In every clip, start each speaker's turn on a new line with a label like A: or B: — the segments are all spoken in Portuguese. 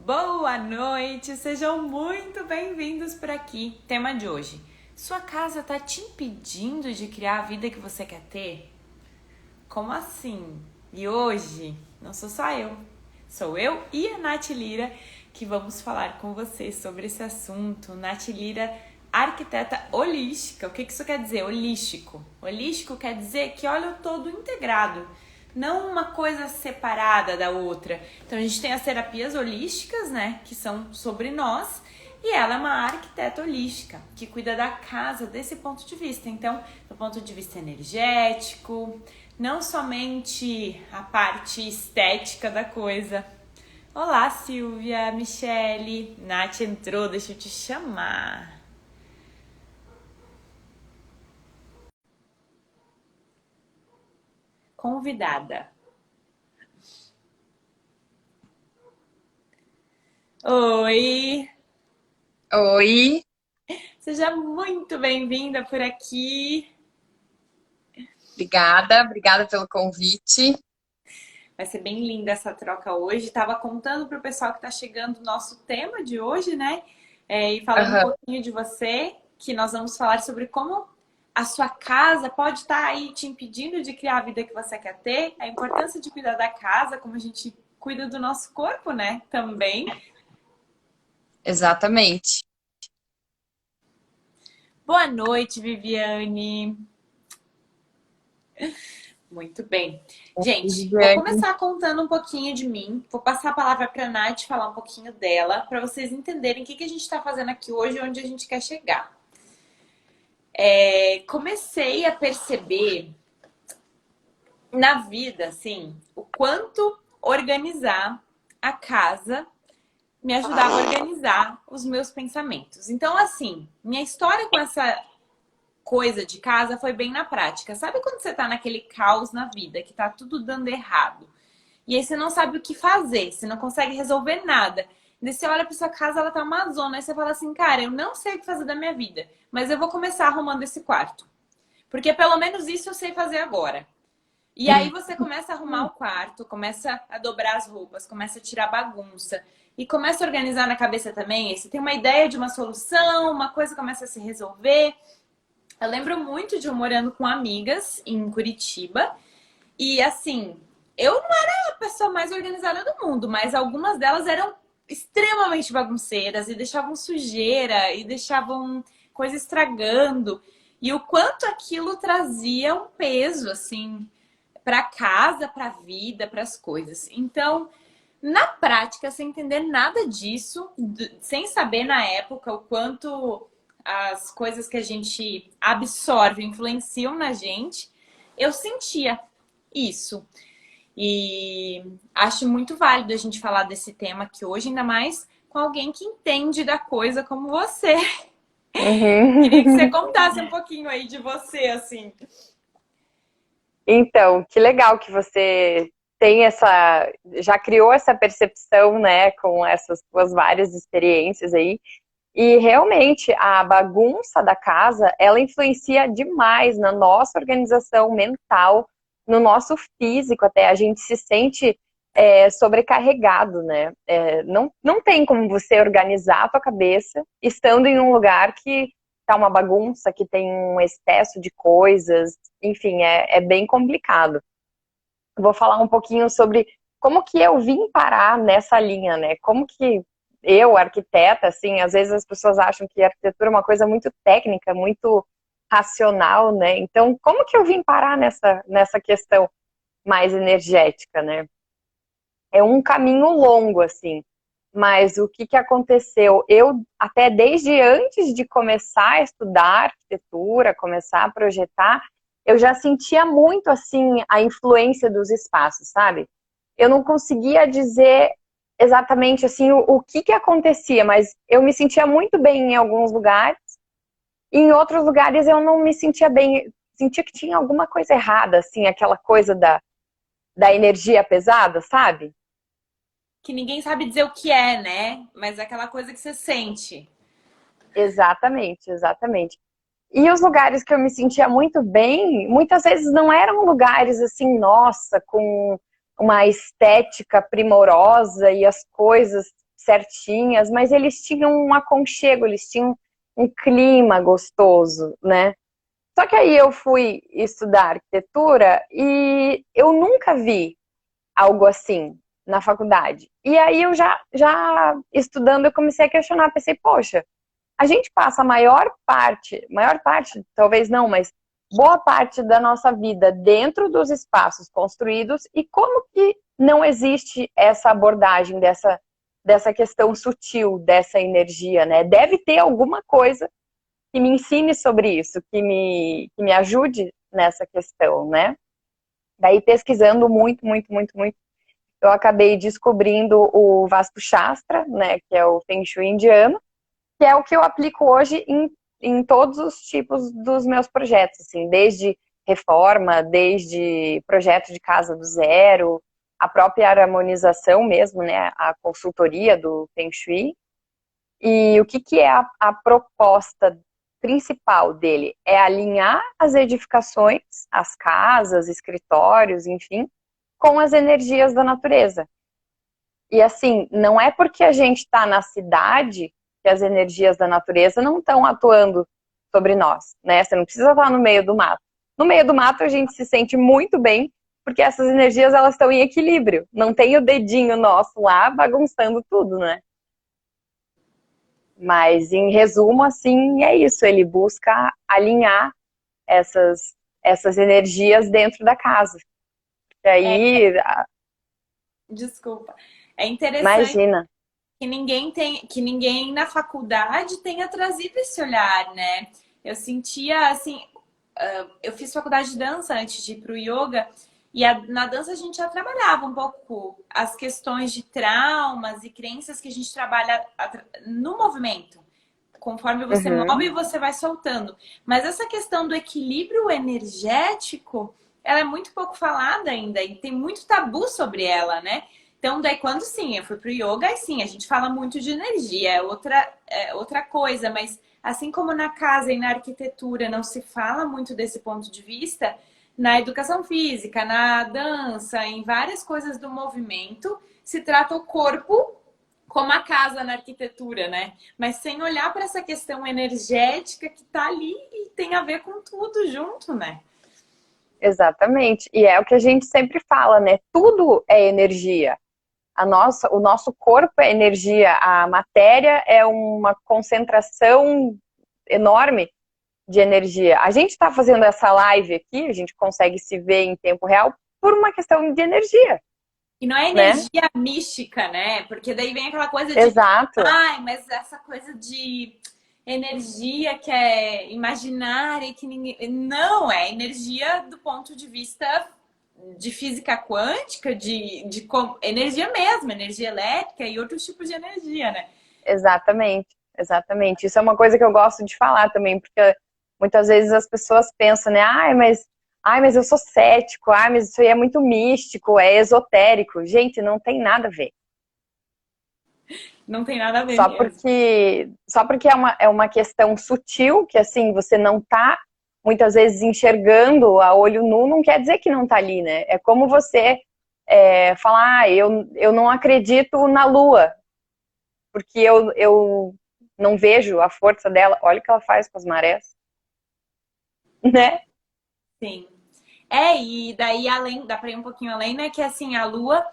A: Boa noite, sejam muito bem-vindos por aqui. Tema de hoje: sua casa tá te impedindo de criar a vida que você quer ter? Como assim? E hoje, não sou só eu, sou eu e a Nath Lira que vamos falar com vocês sobre esse assunto. Nath Lira, arquiteta holística. O que isso quer dizer? Holístico. Holístico quer dizer que olha o todo integrado, não uma coisa separada da outra. Então a gente tem as terapias holísticas, né, que são sobre nós, e ela é uma arquiteta holística, que cuida da casa desse ponto de vista. Então, do ponto de vista energético, não somente a parte estética da coisa. Olá, Silvia, Michele, Nath entrou, deixa eu te chamar. Convidada. Oi,
B: Oi,
A: seja muito bem-vinda por aqui.
B: obrigada pelo convite.
A: Vai ser bem linda essa troca hoje. Tava contando pro pessoal que tá chegando o nosso tema de hoje, né? E falando um
B: Aham,
A: pouquinho de você, que nós vamos falar sobre como a sua casa pode estar aí te impedindo de criar a vida que você quer ter, a importância de cuidar da casa, como a gente cuida do nosso corpo, né? Também.
B: exatamente.
A: Boa noite, Viviane. Muito bem. Gente, vou
B: Viviane.
A: começar contando um pouquinho de mim. Vou passar a palavra para a Nath falar um pouquinho dela, para vocês entenderem o que a gente está fazendo aqui hoje e onde a gente quer chegar. Comecei a perceber na vida, assim, o quanto organizar a casa me ajudava a organizar os meus pensamentos. Então, assim, minha história com essa coisa de casa foi bem na prática. Sabe quando você tá naquele caos na vida, que tá tudo dando errado? E aí você não sabe o que fazer, você não consegue resolver nada. E daí você olha pra sua casa, ela tá uma zona, aí você fala assim, cara, eu não sei o que fazer da minha vida, mas eu vou começar arrumando esse quarto. Porque pelo menos isso eu sei fazer agora. E aí você começa a arrumar o quarto, começa a dobrar as roupas, começa a tirar bagunça. E começa a organizar na cabeça também. Você tem uma ideia de uma solução, uma coisa começa a se resolver. Eu lembro muito de eu morando com amigas em Curitiba. E assim, eu não era a pessoa mais organizada do mundo, mas algumas delas eram extremamente bagunceiras e deixavam sujeira e deixavam coisa estragando. E o quanto aquilo trazia um peso, assim, para casa, para a vida, para as coisas. Então, na prática, sem entender nada disso, sem saber na época o quanto as coisas que a gente absorve influenciam na gente, eu sentia isso. E acho muito válido a gente falar desse tema aqui hoje, ainda mais com alguém que entende da coisa como você. Queria que você
B: Uhum.
A: contasse um pouquinho aí de você, assim.
B: Então, que legal que você tem já criou essa percepção, né, com essas suas várias experiências aí. E realmente a bagunça da casa, ela influencia demais na nossa organização mental, no nosso físico até. A gente se sente sobrecarregado, né? Não tem como você organizar a tua cabeça estando em um lugar que tá uma bagunça, que tem um excesso de coisas, enfim, é bem complicado. Vou falar um pouquinho sobre como que eu vim parar nessa linha, né? Como que eu, arquiteta, assim, às vezes as pessoas acham que a arquitetura é uma coisa muito técnica, muito racional, né? Então, como que eu vim parar nessa questão mais energética, né? É um caminho longo, assim. Mas o que aconteceu? Eu, até desde antes de começar a estudar arquitetura, começar a projetar, eu já sentia muito, assim, a influência dos espaços, sabe? Eu não conseguia dizer exatamente, assim, o que acontecia, mas eu me sentia muito bem em alguns lugares, e em outros lugares eu não me sentia bem, sentia que tinha alguma coisa errada, assim, aquela coisa da energia pesada, sabe?
A: Que ninguém sabe dizer o que é, né? Mas é aquela coisa que você sente.
B: Exatamente, exatamente. E os lugares que eu me sentia muito bem, muitas vezes não eram lugares assim, nossa, com uma estética primorosa e as coisas certinhas, mas eles tinham um aconchego, eles tinham um clima gostoso, né? Só que aí eu fui estudar arquitetura e eu nunca vi algo assim na faculdade. E aí eu já estudando, eu comecei a questionar, pensei, poxa, a gente passa a maior parte, talvez não, mas boa parte da nossa vida dentro dos espaços construídos e como que não existe essa abordagem dessa questão sutil, dessa energia, né? Deve ter alguma coisa que me ensine sobre isso, que me ajude nessa questão, né? Daí pesquisando muito, muito, muito, muito, eu acabei descobrindo o Vastu Shastra, né, que é o Feng Shui indiano, que é o que eu aplico hoje em todos os tipos dos meus projetos, assim, desde reforma, desde projeto de casa do zero, a própria harmonização mesmo, né, a consultoria do Feng Shui. E o que é a proposta principal dele? É alinhar as edificações, as casas, escritórios, enfim, com as energias da natureza. E assim, não é porque a gente está na cidade que as energias da natureza não estão atuando sobre nós, né? Você não precisa estar no meio do mato. No meio do mato a gente se sente muito bem, porque essas energias elas estão em equilíbrio. Não tem o dedinho nosso lá bagunçando tudo, né? Mas em resumo, assim, é isso. Ele busca alinhar essas energias dentro da casa. E
A: É,
B: aí,
A: desculpa. É interessante
B: imagina.
A: que ninguém na faculdade tenha trazido esse olhar, né? Eu sentia assim, eu fiz faculdade de dança antes de ir para o yoga e na dança a gente já trabalhava um pouco as questões de traumas e crenças que a gente trabalha no movimento. Conforme você
B: Uhum.
A: move, você vai soltando. Mas essa questão do equilíbrio energético, ela é muito pouco falada ainda e tem muito tabu sobre ela, né? Então, daí quando sim, eu fui pro yoga, aí sim, a gente fala muito de energia, outra coisa, mas assim como na casa e na arquitetura não se fala muito desse ponto de vista, na educação física, na dança, em várias coisas do movimento, se trata o corpo como a casa na arquitetura, né? Mas sem olhar para essa questão energética que tá ali e tem a ver com tudo junto, né?
B: Exatamente. E é o que a gente sempre fala, né? Tudo é energia. O nosso corpo é energia, a matéria é uma concentração enorme de energia. A gente está fazendo essa live aqui, a gente consegue se ver em tempo real por uma questão de energia,
A: E não é
B: né?
A: energia mística, né? Porque daí vem aquela coisa de,
B: Exato,
A: ai, mas essa coisa de energia que é imaginária e que ninguém. Não, é energia do ponto de vista de física quântica, energia mesmo, energia elétrica e outros tipos de energia, né?
B: exatamente, exatamente. Isso é uma coisa que eu gosto de falar também, porque muitas vezes as pessoas pensam, né? Ai, mas eu sou cético, mas isso aí é muito místico, é esotérico. Gente, não tem nada a ver.
A: Não tem nada a ver
B: Só
A: mesmo.
B: porque, só porque é uma questão sutil, que assim, você não tá muitas vezes enxergando a olho nu, não quer dizer que não tá ali, né? É como você falar, eu não acredito na lua, porque eu não vejo a força dela. Olha o que ela faz com as marés, né?
A: Sim. E daí além, dá pra ir um pouquinho além, né? Que assim, a Lua,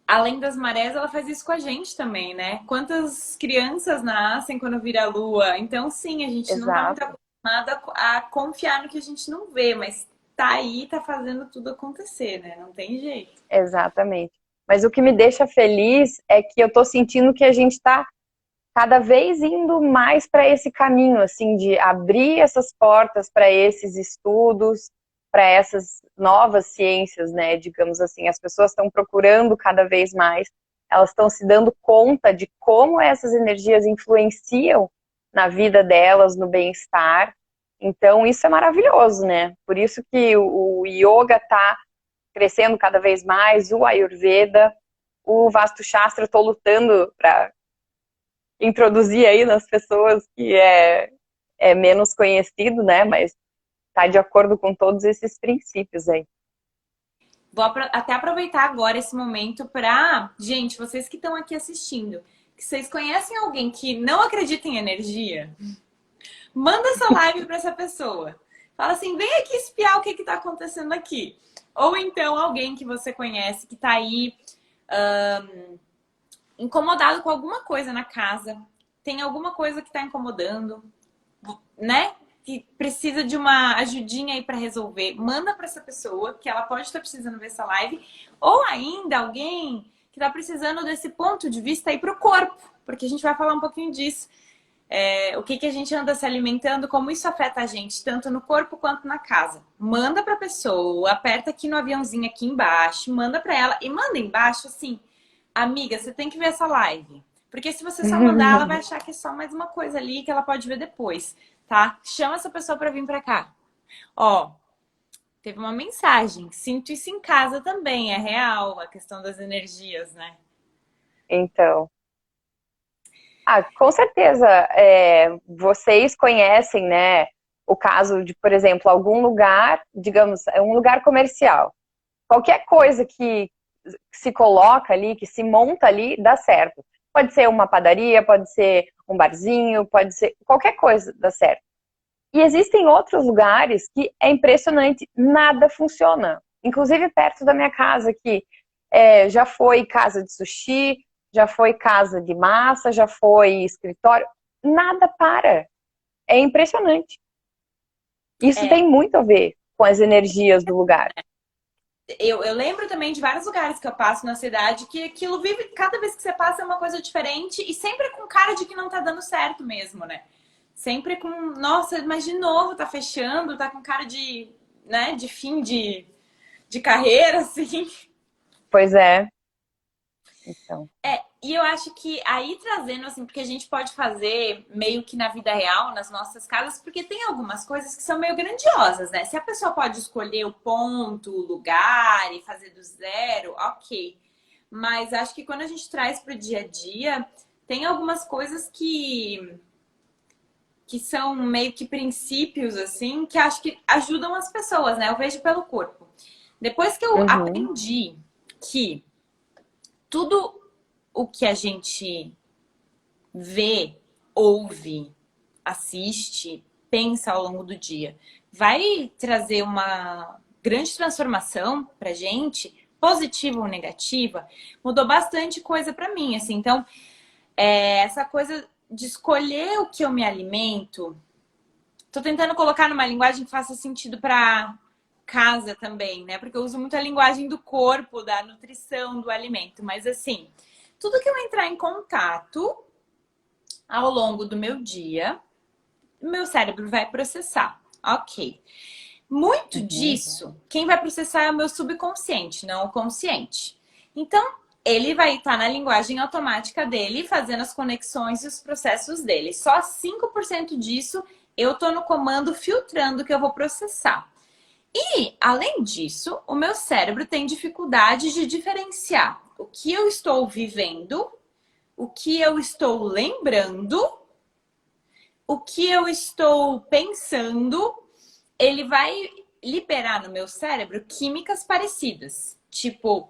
A: além das marés, ela faz isso com a gente também, né? Quantas crianças nascem quando vira a Lua? Então, sim, a gente não tá muito
B: Exato,
A: acostumada a confiar no que a gente não vê, mas tá aí, tá fazendo tudo acontecer, né? Não tem jeito.
B: exatamente. Mas o que me deixa feliz é que eu tô sentindo que a gente tá cada vez indo mais para esse caminho, assim, de abrir essas portas para esses estudos, para essas novas ciências, né? Digamos assim, as pessoas estão procurando cada vez mais, elas estão se dando conta de como essas energias influenciam na vida delas, no bem-estar. Então, isso é maravilhoso, né? Por isso que o yoga está crescendo cada vez mais, o Ayurveda, o Vastu Shastra, eu estou lutando para introduzir aí nas pessoas que é menos conhecido, né? Mas está de acordo com todos esses princípios aí.
A: até aproveitar agora esse momento para, gente, vocês que estão aqui assistindo, que vocês conhecem alguém que não acredita em energia, manda essa live para essa pessoa. Fala assim, vem aqui espiar o que está acontecendo aqui. Ou então alguém que você conhece que está aí incomodado com alguma coisa na casa, tem alguma coisa que está incomodando, né? Que precisa de uma ajudinha aí para resolver. Manda para essa pessoa, que ela pode estar precisando ver essa live. Ou ainda alguém que está precisando desse ponto de vista aí para o corpo, porque a gente vai falar um pouquinho disso. O que a gente anda se alimentando, como isso afeta a gente, tanto no corpo quanto na casa. Manda para a pessoa, aperta aqui no aviãozinho aqui embaixo, manda para ela e manda embaixo assim, amiga, você tem que ver essa live. Porque se você só mandar, ela vai achar que é só mais uma coisa ali que ela pode ver depois, tá? Chama essa pessoa para vir para cá. Ó, teve uma mensagem, sinto isso em casa também, é real, a questão das energias, né?
B: Então, com certeza, vocês conhecem, né, o caso de, por exemplo, algum lugar, digamos, um lugar comercial. Qualquer coisa que se coloca ali, que se monta ali, dá certo. Pode ser uma padaria, pode ser um barzinho, pode ser qualquer coisa dá certo. E existem outros lugares que é impressionante, nada funciona. Inclusive perto da minha casa aqui, já foi casa de sushi, já foi casa de massa, já foi escritório, nada para. É impressionante. Isso tem muito a ver com as energias do lugar.
A: Eu lembro também de vários lugares que eu passo na cidade que aquilo vive, cada vez que você passa é uma coisa diferente e sempre com cara de que não tá dando certo mesmo, né? Sempre com, nossa, mas de novo tá fechando, tá com cara de, né, de fim de carreira, assim.
B: Pois é. Então.
A: E eu acho que aí trazendo, assim, porque a gente pode fazer meio que na vida real, nas nossas casas, porque tem algumas coisas que são meio grandiosas, né? Se a pessoa pode escolher o ponto, o lugar e fazer do zero, ok. Mas acho que quando a gente traz para o dia a dia, tem algumas coisas que são meio que princípios, assim, que acho que ajudam as pessoas, né? Eu vejo pelo corpo. Depois que eu aprendi que tudo o que a gente vê, ouve, assiste, pensa ao longo do dia, vai trazer uma grande transformação pra gente, positiva ou negativa, mudou bastante coisa pra mim, assim. Então, essa coisa de escolher o que eu me alimento, tô tentando colocar numa linguagem que faça sentido pra casa também, né? Porque eu uso muito a linguagem do corpo, da nutrição, do alimento, mas assim, tudo que eu entrar em contato ao longo do meu dia, meu cérebro vai processar. Ok. Muito disso, quem vai processar é o meu subconsciente, não o consciente. Então, ele vai estar na linguagem automática dele, fazendo as conexões e os processos dele. Só 5% disso eu tô no comando filtrando o que eu vou processar. E, além disso, o meu cérebro tem dificuldade de diferenciar o que eu estou vivendo, o que eu estou lembrando, o que eu estou pensando. Ele vai liberar no meu cérebro químicas parecidas. Tipo,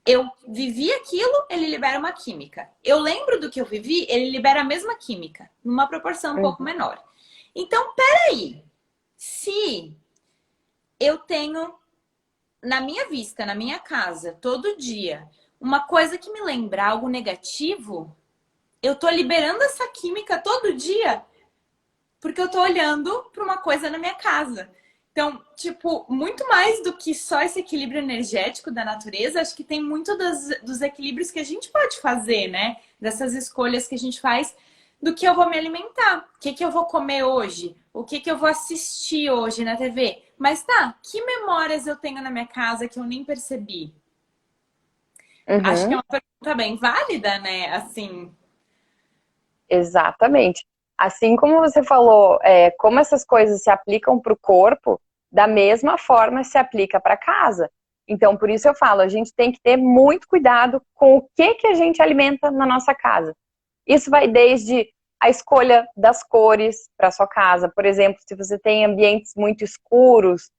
A: eu vivi aquilo, ele libera uma química. Eu lembro do que eu vivi, ele libera a mesma química, numa proporção um pouco menor. Então, peraí. Se eu tenho na minha vista, na minha casa, todo dia, uma coisa que me lembra algo negativo, eu tô liberando essa química todo dia porque eu tô olhando para uma coisa na minha casa. Então, tipo, muito mais do que só esse equilíbrio energético da natureza, acho que tem muito dos equilíbrios que a gente pode fazer, né? Dessas escolhas que a gente faz do que eu vou me alimentar, o que eu vou comer hoje, o que eu vou assistir hoje na TV. Mas tá, que memórias eu tenho na minha casa que eu nem percebi? Acho que é uma pergunta bem válida, né? Assim.
B: Exatamente. Assim como você falou, como essas coisas se aplicam para o corpo, da mesma forma se aplica para casa. Então, por isso eu falo, a gente tem que ter muito cuidado com o que a gente alimenta na nossa casa. Isso vai desde a escolha das cores para sua casa. Por exemplo, se você tem ambientes muito escuros,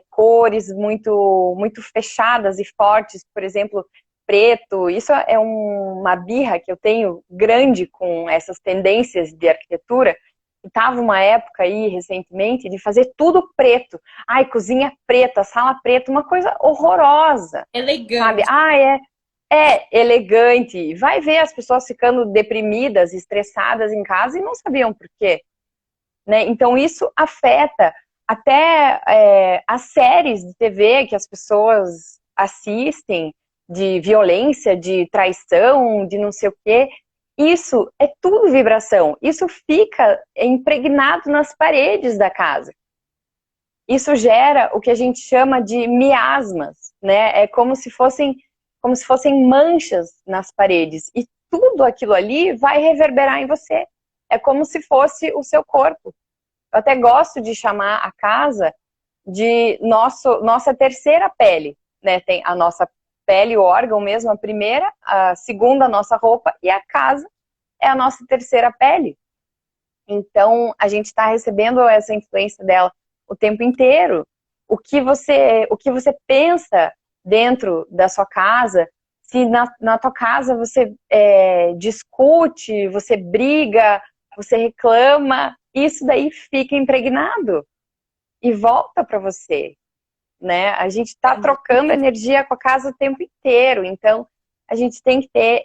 B: cores muito fechadas e fortes, por exemplo, preto. Isso é uma birra que eu tenho grande com essas tendências de arquitetura. Estava uma época aí, recentemente, de fazer tudo preto. Ai, cozinha preta, sala preta, uma coisa horrorosa. Sabe?
A: Elegante.
B: É elegante. Vai ver as pessoas ficando deprimidas, estressadas em casa e não sabiam por quê. Né? Então, isso afeta até as séries de TV que as pessoas assistem, de violência, de traição, de não sei o quê. Isso é tudo vibração. Isso fica impregnado nas paredes da casa. Isso gera o que a gente chama de miasmas, né? É como se fossem manchas nas paredes. E tudo aquilo ali vai reverberar em você. É como se fosse o seu corpo. Eu até gosto de chamar a casa de nossa terceira pele, né? Tem a nossa pele, o órgão mesmo, a primeira, a segunda, a nossa roupa, e a casa é a nossa terceira pele. Então, a gente está recebendo essa influência dela o tempo inteiro. O que você pensa dentro da sua casa, se na tua casa você discute, você briga, você reclama, isso daí fica impregnado e volta para você, né? A gente está trocando energia com a casa o tempo inteiro, então a gente tem que ter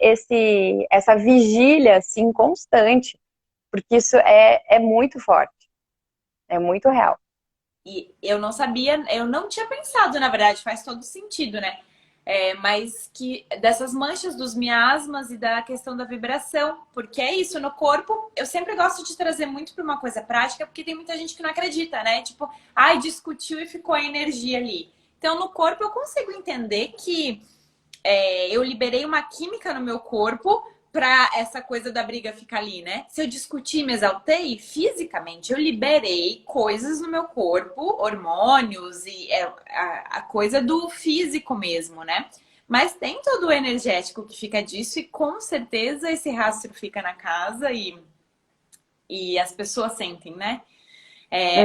B: essa vigília assim constante, porque isso é muito forte, é muito real.
A: E eu não sabia, eu não tinha pensado, na verdade, faz todo sentido, né? Mas que dessas manchas dos miasmas e da questão da vibração, porque é isso, no corpo, eu sempre gosto de trazer muito para uma coisa prática, porque tem muita gente que não acredita, né? Tipo, ai, discutiu e ficou a energia ali. Então, no corpo, eu consigo entender que eu liberei uma química no meu corpo para essa coisa da briga ficar ali, né? Se eu discutir, me exaltei, fisicamente eu liberei coisas no meu corpo, hormônios e a coisa do físico mesmo, né? Mas tem todo o energético que fica disso e com certeza esse rastro fica na casa e as pessoas sentem, né?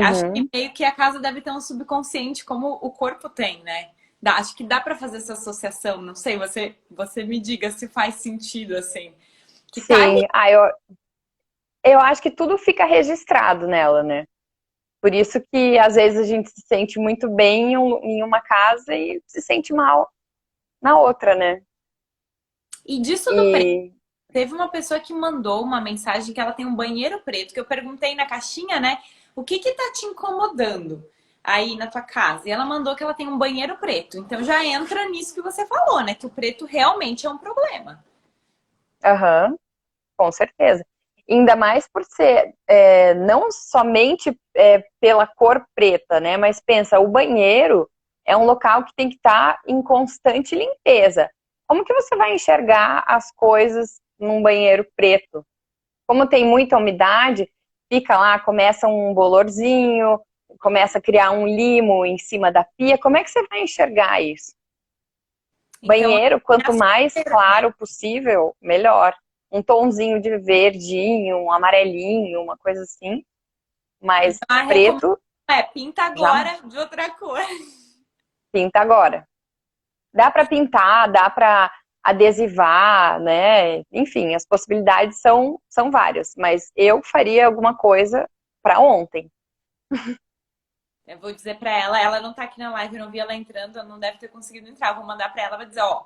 A: Acho que
B: Uhum.
A: meio que a casa deve ter um subconsciente como o corpo tem, né? Acho que dá para fazer essa associação. Não sei, você me diga se faz sentido assim. Que tá ali.
B: Sim, eu acho que tudo fica registrado nela, né? Por isso que às vezes a gente se sente muito bem em uma casa e se sente mal na outra, né?
A: E disso do preto,
B: E
A: teve uma pessoa que mandou uma mensagem que ela tem um banheiro preto, que eu perguntei na caixinha, né? O que que tá te incomodando aí na tua casa? E ela mandou que ela tem um banheiro preto. Então já entra nisso que você falou, né? Que o preto realmente é um problema.
B: aham, com certeza. Ainda mais por ser não somente pela cor preta, né? Mas pensa, o banheiro é um local que tem que estar em constante limpeza. Como que você vai enxergar as coisas num banheiro preto? Como tem muita umidade, fica lá, começa um bolorzinho, começa a criar um limo em cima da pia. Como é que você vai enxergar isso?
A: Então,
B: Banheiro,
A: é
B: quanto
A: a
B: mais
A: sujeira mesmo.
B: claro possível, melhor. Um tonzinho de verdinho, um amarelinho, uma coisa assim. Mas
A: Então a recomendação
B: preto,
A: pinta
B: já
A: agora de outra cor.
B: pinta agora. Dá para pintar, dá para adesivar, né? Enfim, as possibilidades são várias. Mas eu faria alguma coisa para ontem.
A: Eu vou dizer pra ela, ela não tá aqui na live, eu não vi ela entrando, ela não deve ter conseguido entrar. Eu vou mandar pra ela, vou dizer, ó,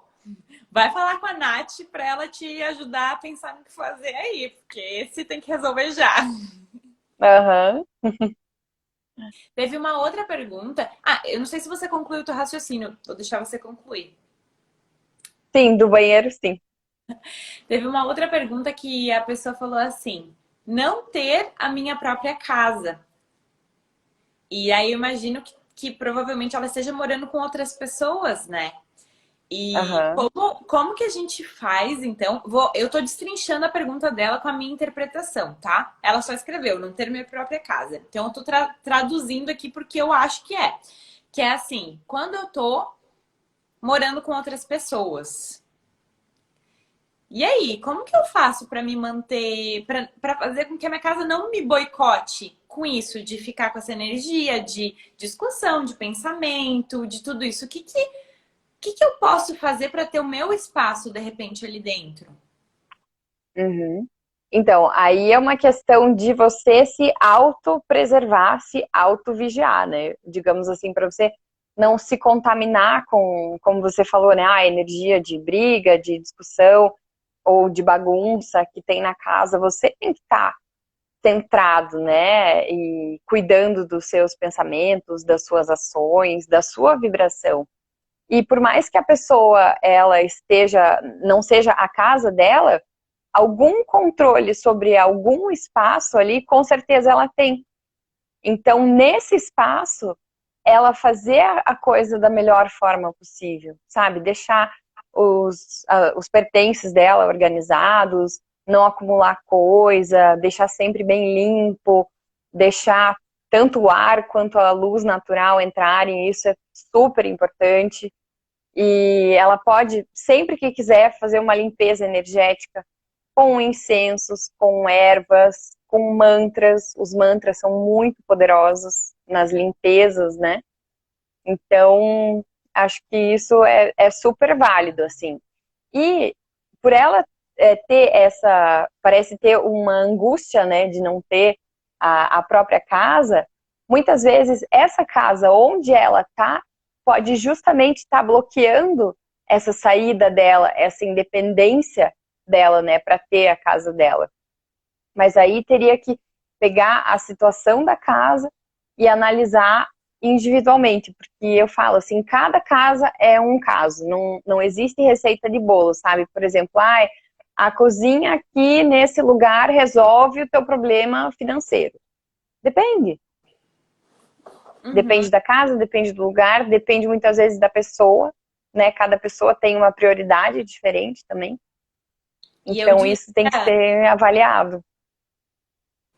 A: vai falar com a Nath pra ela te ajudar a pensar no que fazer aí, porque esse tem que resolver já.
B: Aham.
A: Teve uma outra pergunta. Ah, eu não sei se você concluiu o teu raciocínio, vou deixar você concluir.
B: Sim, do banheiro, sim.
A: Teve uma outra pergunta que a pessoa falou assim: não ter a minha própria casa. E aí eu imagino que provavelmente ela esteja morando com outras pessoas, né? E
B: Aham.
A: como que a gente faz, então? Eu tô destrinchando a pergunta dela com a minha interpretação, tá? Ela só escreveu, não ter minha própria casa. Então eu tô traduzindo aqui porque eu acho que é. Que é assim, quando eu tô morando com outras pessoas. E aí, como que eu faço para me manter, para fazer com que a minha casa não me boicote com isso, de ficar com essa energia de discussão, de pensamento, de tudo isso. O que eu posso fazer para ter o meu espaço, de repente, ali dentro?
B: Uhum. Então, aí é uma questão de você se autopreservar, se autovigiar, né? Digamos assim, para você não se contaminar com, como você falou, né? A energia de briga, de discussão ou de bagunça que tem na casa. Você tem que estar centrado, né? E cuidando dos seus pensamentos, das suas ações, da sua vibração. E por mais que a pessoa ela esteja, não seja a casa dela, algum controle sobre algum espaço ali, com certeza ela tem. Então, nesse espaço, ela fazer a coisa da melhor forma possível, sabe? Deixar os pertences dela organizados, não acumular coisa, deixar sempre bem limpo, deixar tanto o ar quanto a luz natural entrarem, isso é super importante. E ela pode, sempre que quiser, fazer uma limpeza energética com incensos, com ervas, com mantras. Os mantras são muito poderosos nas limpezas, né? Então, acho que isso é super válido, assim. E por ela ter essa, parece ter uma angústia, né, de não ter a própria casa, muitas vezes essa casa onde ela tá pode justamente estar bloqueando essa saída dela, essa independência dela, né, para ter a casa dela. Mas aí teria que pegar a situação da casa e analisar individualmente, porque eu falo assim, cada casa é um caso, não existe receita de bolo, sabe? Por exemplo, a cozinha aqui nesse lugar resolve o teu problema financeiro. Depende.
A: Uhum.
B: Depende da casa, depende do lugar, depende muitas vezes da pessoa, né? Cada pessoa tem uma prioridade diferente também.
A: E eu
B: Então
A: diria,
B: isso tem que ser avaliado.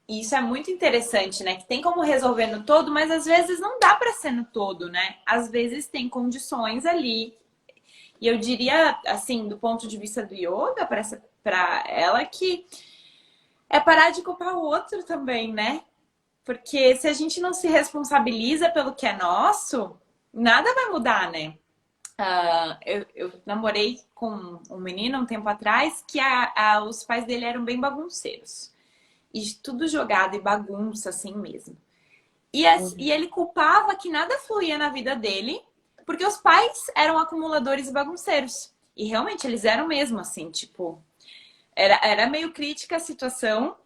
A: e isso é muito interessante, né? Que tem como resolver no todo, mas às vezes não dá para ser no todo, né? Às vezes tem condições ali. E eu diria, assim, do ponto de vista do yoga, para ela, que é parar de culpar o outro também, né? Porque se a gente não se responsabiliza pelo que é nosso, nada vai mudar, né? Eu namorei com um menino um tempo atrás que os pais dele eram bem bagunceiros. E tudo jogado e bagunça assim mesmo. E ele culpava que nada fluía na vida dele porque os pais eram acumuladores e bagunceiros. E realmente eles eram mesmo assim, tipo, era meio crítica a situação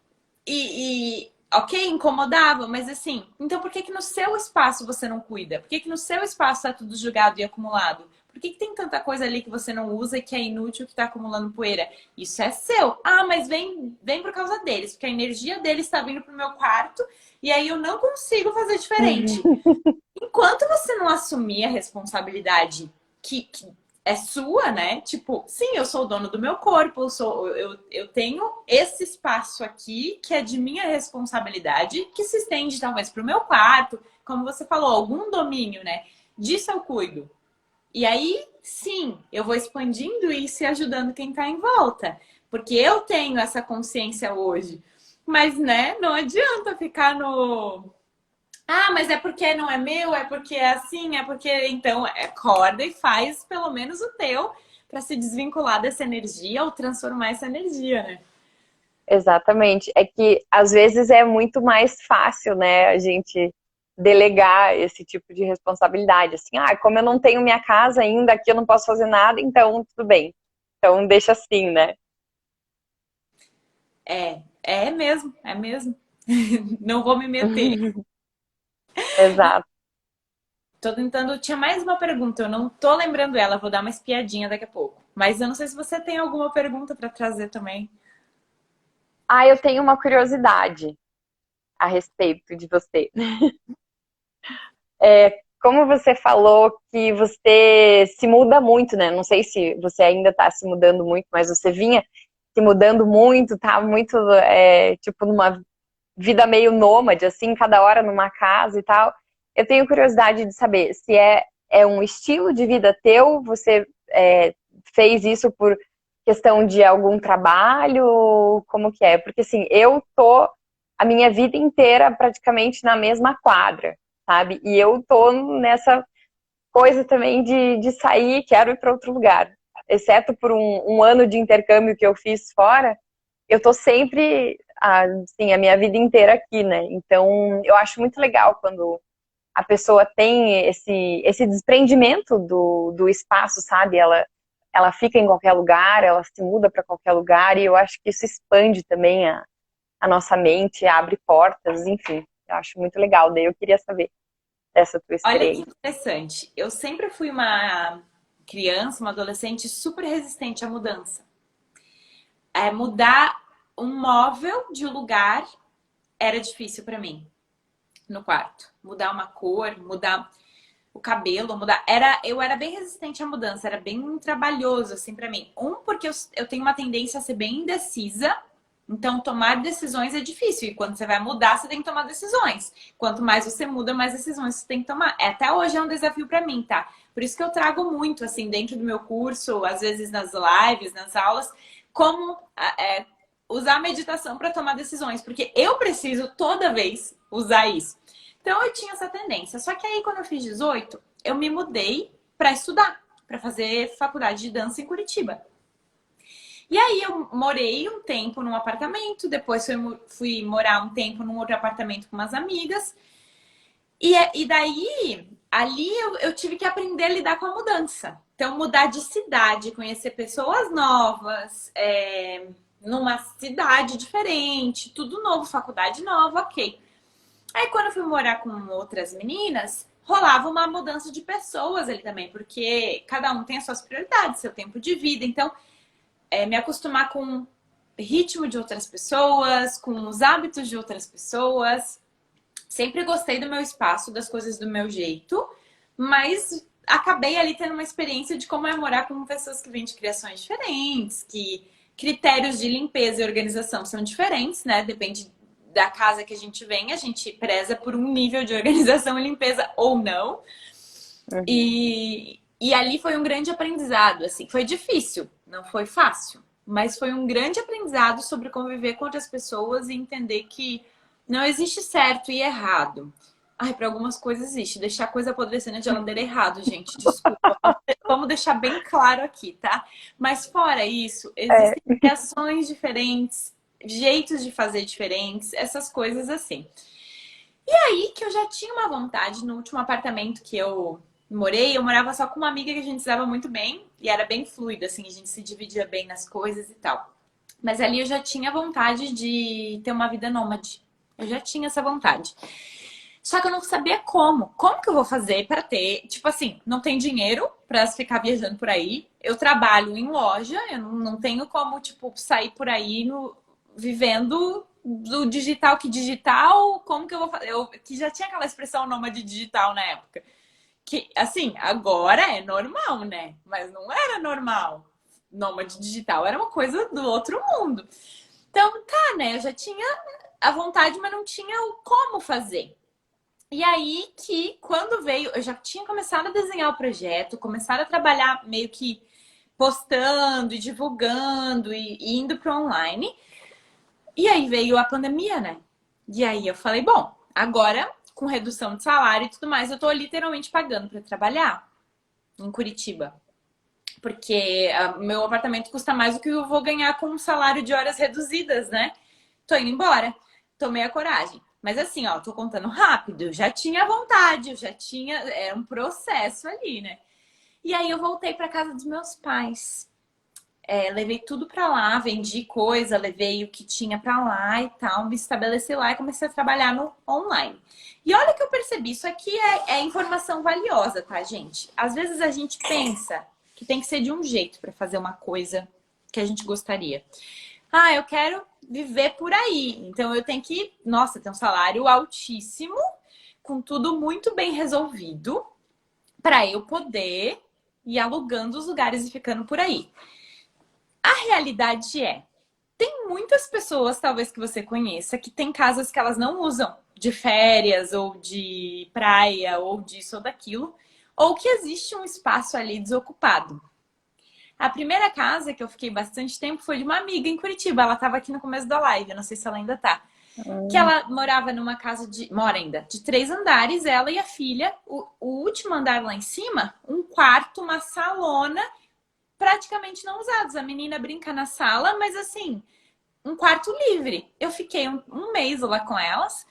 A: ok, incomodava, mas assim, então por que que no seu espaço você não cuida? Por que que no seu espaço tá tudo jogado e acumulado? Por que que tem tanta coisa ali que você não usa e que é inútil, que tá acumulando poeira? Isso é seu. Ah, mas vem por causa deles, porque a energia deles está vindo pro meu quarto e aí eu não consigo fazer diferente. Enquanto você não assumir a responsabilidade que é sua, né? Tipo, sim, eu sou o dono do meu corpo, eu tenho esse espaço aqui que é de minha responsabilidade, que se estende talvez para o meu quarto, como você falou, algum domínio, né? Disso eu cuido. E aí, sim, eu vou expandindo isso e ajudando quem está em volta. Porque eu tenho essa consciência hoje. Mas, né, não adianta ficar no mas é porque não é meu, é porque é assim, é porque. Então, acorda e faz pelo menos o teu para se desvincular dessa energia ou transformar essa energia, né?
B: Exatamente. É que às vezes é muito mais fácil, né, a gente delegar esse tipo de responsabilidade. Assim, como eu não tenho minha casa ainda, aqui eu não posso fazer nada, então tudo bem. Então deixa assim, né?
A: É mesmo, é mesmo. Não vou me meter.
B: Exato.
A: Tô tentando. Tinha mais uma pergunta, eu não tô lembrando ela, vou dar uma espiadinha daqui a pouco. Mas eu não sei se você tem alguma pergunta para trazer também.
B: Eu tenho uma curiosidade a respeito de você. Como você falou que você se muda muito, né? Não sei se você ainda está se mudando muito, mas você vinha se mudando muito, tá muito, tipo, numa vida meio nômade, assim, cada hora numa casa e tal. Eu tenho curiosidade de saber se é um estilo de vida teu, você fez isso por questão de algum trabalho, como que é? Porque, assim, eu tô a minha vida inteira praticamente na mesma quadra, sabe? E eu tô nessa coisa também de sair, quero ir para outro lugar. Exceto por um ano de intercâmbio que eu fiz fora, eu tô sempre, assim, a minha vida inteira aqui, né? Então, eu acho muito legal quando a pessoa tem esse desprendimento do espaço, sabe? Ela fica em qualquer lugar, ela se muda para qualquer lugar, e eu acho que isso expande também a nossa mente, abre portas, enfim. Eu acho muito legal. Daí eu queria saber dessa tua
A: Olha que
B: experiência.
A: interessante. Eu sempre fui uma criança, uma adolescente super resistente à mudança. Mudar um móvel de lugar era difícil para mim no quarto. Mudar uma cor, mudar o cabelo, mudar. Eu era bem resistente à mudança, era bem trabalhoso, assim, para mim. Porque eu tenho uma tendência a ser bem indecisa. Então, tomar decisões é difícil. E quando você vai mudar, você tem que tomar decisões. Quanto mais você muda, mais decisões você tem que tomar. Até hoje é um desafio para mim, tá? Por isso que eu trago muito, assim, dentro do meu curso, às vezes nas lives, nas aulas, como usar a meditação para tomar decisões. Porque eu preciso toda vez usar isso. Então, eu tinha essa tendência. Só que aí, quando eu fiz 18, eu me mudei para estudar, para fazer faculdade de dança em Curitiba. E aí eu morei um tempo num apartamento, depois fui morar um tempo num outro apartamento com umas amigas. E daí, ali eu tive que aprender a lidar com a mudança. Então, mudar de cidade, conhecer pessoas novas, numa cidade diferente, tudo novo, faculdade nova, ok. Aí, quando eu fui morar com outras meninas, rolava uma mudança de pessoas ali também, porque cada um tem as suas prioridades, seu tempo de vida. Então, me acostumar com o ritmo de outras pessoas, com os hábitos de outras pessoas. Sempre gostei do meu espaço, das coisas do meu jeito, mas acabei ali tendo uma experiência de como é morar com pessoas que vêm de criações diferentes, que critérios de limpeza e organização são diferentes, né? Depende da casa que a gente preza por um nível de organização e limpeza ou não.
B: Uhum.
A: E ali foi um grande aprendizado, assim. Foi difícil, não foi fácil, mas foi um grande aprendizado sobre conviver com outras pessoas e entender que não existe certo e errado. Ai, para algumas coisas existe. Deixar a coisa apodrecer na geladeira é errado, gente. Desculpa. Vamos deixar bem claro aqui, tá? Mas fora isso, existem reações diferentes, jeitos de fazer diferentes, essas coisas assim. E aí que eu já tinha uma vontade no último apartamento que eu morava só com uma amiga que a gente se dava muito bem e era bem fluido, assim, a gente se dividia bem nas coisas e tal. Mas ali eu já tinha vontade de ter uma vida nômade. Eu já tinha essa vontade. Só que eu não sabia como. Como que eu vou fazer para ter... Tipo assim, não tem dinheiro para ficar viajando por aí. Eu trabalho em loja, eu não tenho como, tipo, sair por aí vivendo do digital. Que digital? Como que eu vou fazer? Eu que já tinha aquela expressão nômade digital na época. Que, assim, agora é normal, né? Mas não era normal. Nômade digital era uma coisa do outro mundo. Então, tá, né? Eu já tinha a vontade, mas não tinha o como fazer. E aí que, quando veio, eu já tinha começado a desenhar o projeto, começado a trabalhar meio que postando e divulgando e indo para online. E aí veio a pandemia, né? E aí eu falei, bom, agora com redução de salário e tudo mais, eu tô literalmente pagando para trabalhar em Curitiba. Porque meu apartamento custa mais do que eu vou ganhar com um salário de horas reduzidas, né? Tô indo embora. Tomei a coragem. Mas assim, ó, tô contando rápido. Eu já tinha vontade, eu já tinha... Era um processo ali, né? E aí eu voltei pra casa dos meus pais. Levei tudo pra lá, vendi coisa, levei o que tinha pra lá e tal. Me estabeleci lá e comecei a trabalhar no online. E olha que eu percebi, isso aqui é informação valiosa, tá, gente? Às vezes a gente pensa que tem que ser de um jeito pra fazer uma coisa que a gente gostaria. Ah, eu quero viver por aí. Então eu tenho que, nossa, ter um salário altíssimo, com tudo muito bem resolvido, para eu poder ir alugando os lugares e ficando por aí. A realidade tem muitas pessoas, talvez que você conheça, que tem casas que elas não usam de férias ou de praia ou disso ou daquilo, ou que existe um espaço ali desocupado. A primeira casa que eu fiquei bastante tempo foi de uma amiga em Curitiba. Ela estava aqui no começo da live, eu não sei se ela ainda tá. que ela morava numa casa mora ainda, de 3 andares, ela e a filha, o último andar lá em cima, um quarto, uma salona, praticamente não usados. A menina brinca na sala, mas assim, um quarto livre. Eu fiquei um mês lá com elas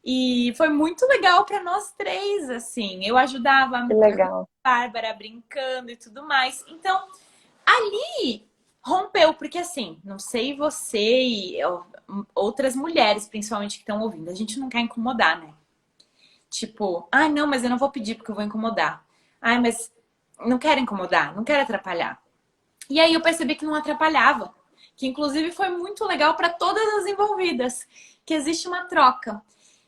A: e foi muito legal para nós três, assim. Eu ajudava
B: Que legal.
A: a Bárbara brincando e tudo mais. Então, ali rompeu, porque assim, não sei você e outras mulheres, principalmente que estão ouvindo, a gente não quer incomodar, né? Tipo, ai, não, mas eu não vou pedir porque eu vou incomodar. Ai, mas não quero incomodar, não quero atrapalhar. E aí eu percebi que não atrapalhava, que inclusive foi muito legal para todas as envolvidas, que existe uma troca.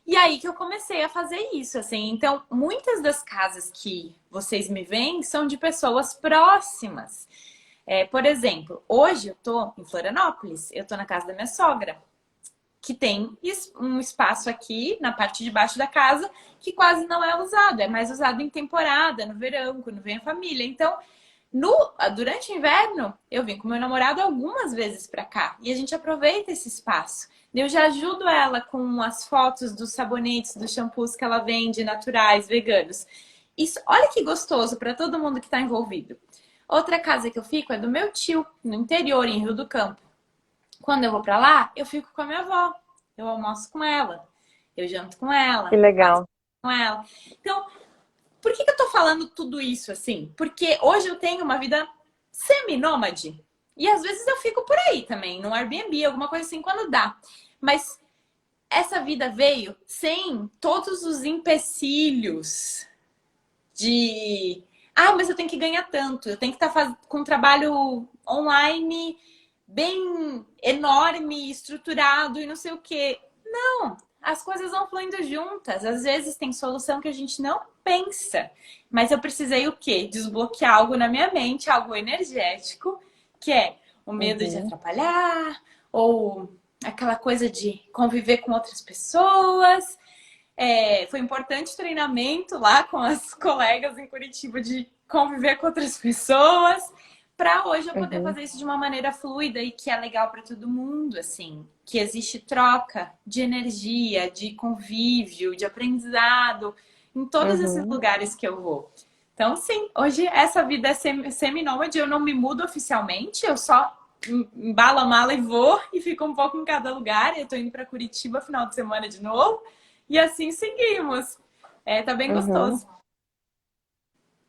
A: E aí que eu comecei a fazer isso, assim. Então, muitas das casas que vocês me veem são de pessoas próximas. Por exemplo, hoje eu tô em Florianópolis, eu tô na casa da minha sogra, que tem um espaço aqui na parte de baixo da casa que quase não é usado, é mais usado em temporada, no verão, quando vem a família. Então, durante o inverno, eu vim com meu namorado algumas vezes pra cá e a gente aproveita esse espaço. Eu já ajudo ela com as fotos dos sabonetes, dos shampoos que ela vende, naturais, veganos. Isso, olha que gostoso para todo mundo que está envolvido. Outra casa que eu fico é do meu tio, no interior, em Rio do Campo. Quando eu vou pra lá, eu fico com a minha avó. Eu almoço com ela. Eu janto com
B: Que
A: ela.
B: legal.
A: Com ela. Então, por que eu tô falando tudo isso assim? Porque hoje eu tenho uma vida semi-nômade. E às vezes eu fico por aí também, no Airbnb, alguma coisa assim, quando dá. Mas essa vida veio sem todos os empecilhos de... Ah, mas eu tenho que ganhar tanto. Eu tenho que estar com um trabalho online bem enorme, estruturado e não sei o quê. Não, as coisas vão fluindo juntas. Às vezes tem solução que a gente não pensa. Mas eu precisei o quê? Desbloquear algo na minha mente, algo energético, que é o medo de atrapalhar, ou aquela coisa de conviver com outras pessoas. Foi importante o treinamento lá com as colegas em Curitiba de conviver com outras pessoas, para hoje eu poder fazer isso de uma maneira fluida e que é legal para todo mundo, assim, que existe troca de energia, de convívio, de aprendizado em todos esses lugares que eu vou. Então, sim, hoje essa vida é semi-nômade, eu não me mudo oficialmente, eu só embalo a mala e vou e fico um pouco em cada lugar. Eu tô indo para Curitiba final de semana de novo e assim seguimos. Tá bem gostoso.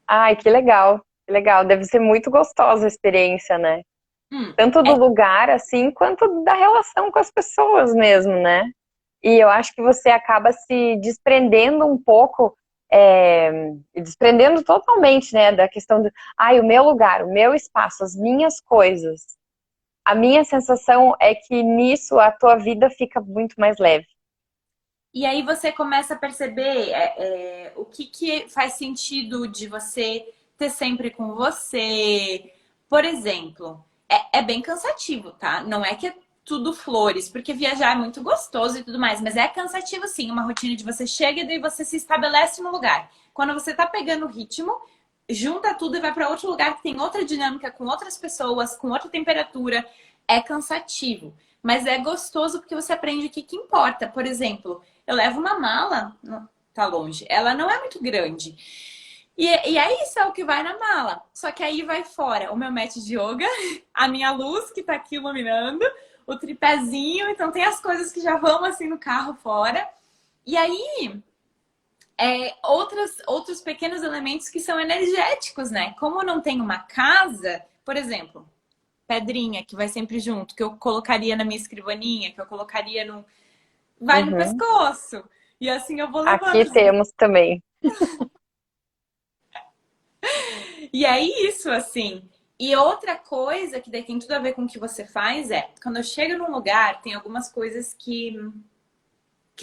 B: Ai, que legal. Que legal. Deve ser muito gostosa a experiência, né? Tanto do lugar, assim, quanto da relação com as pessoas mesmo, né? E eu acho que você acaba se desprendendo um pouco, desprendendo totalmente, né, da questão do, o meu lugar, o meu espaço, as minhas coisas. A minha sensação é que nisso a tua vida fica muito mais leve.
A: E aí você começa a perceber o que faz sentido de você ter sempre com você. Por exemplo, é bem cansativo, tá? Não é que é tudo flores, porque viajar é muito gostoso e tudo mais, mas é cansativo sim, uma rotina de você chega e daí você se estabelece no lugar. Quando você tá pegando o ritmo, junta tudo e vai para outro lugar que tem outra dinâmica, com outras pessoas, com outra temperatura, é cansativo. Mas é gostoso porque você aprende o que importa. Por exemplo, eu levo uma mala, tá longe, ela não é muito grande. E é isso, é o que vai na mala. Só que aí vai fora o meu mat de yoga, a minha luz que tá aqui iluminando, o tripézinho, então tem as coisas que já vão assim no carro fora. E aí, outros pequenos elementos que são energéticos, né? Como eu não tenho uma casa, por exemplo, pedrinha que vai sempre junto, que eu colocaria na minha escrivaninha, que eu colocaria no... Vai no pescoço. E assim eu vou levando.
B: Aqui temos também.
A: E é isso, assim. E outra coisa que daí tem tudo a ver com o que você faz quando eu chego num lugar, tem algumas coisas que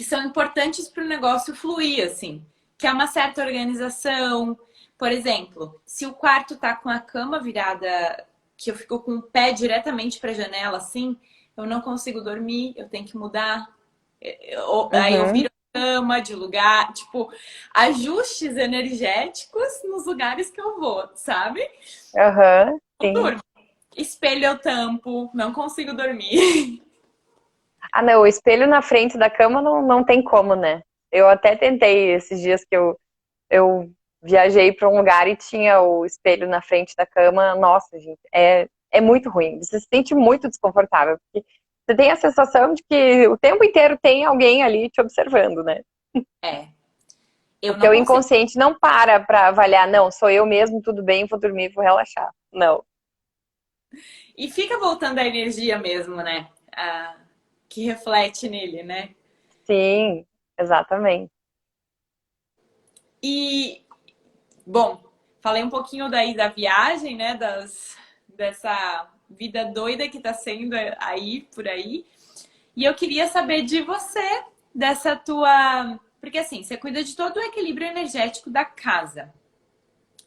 A: são importantes para o negócio fluir, assim. Que é uma certa organização. Por exemplo, se o quarto tá com a cama virada, que eu fico com o pé diretamente para a janela, assim, eu não consigo dormir, eu tenho que mudar. Aí eu viro a cama de lugar, tipo, ajustes energéticos nos lugares que eu vou, sabe?
B: Sim.
A: Durmo. Espelho eu tampo, não consigo dormir.
B: Ah, não, o espelho na frente da cama não tem como, né? Eu até tentei esses dias que eu viajei para um lugar e tinha o espelho na frente da cama. Nossa, gente, é muito ruim. Você se sente muito desconfortável, porque você tem a sensação de que o tempo inteiro tem alguém ali te observando, né?
A: É, eu
B: Porque
A: não
B: o
A: consigo.
B: inconsciente não para avaliar, não, sou eu mesmo, tudo bem, vou dormir, vou relaxar. Não.
A: E fica voltando a energia mesmo, né? Que reflete nele, né?
B: Sim, exatamente.
A: E, bom, falei um pouquinho daí da viagem, né? Dessa vida doida que tá sendo aí, por aí. E eu queria saber de você, dessa tua. Porque assim, você cuida de todo o equilíbrio energético da casa.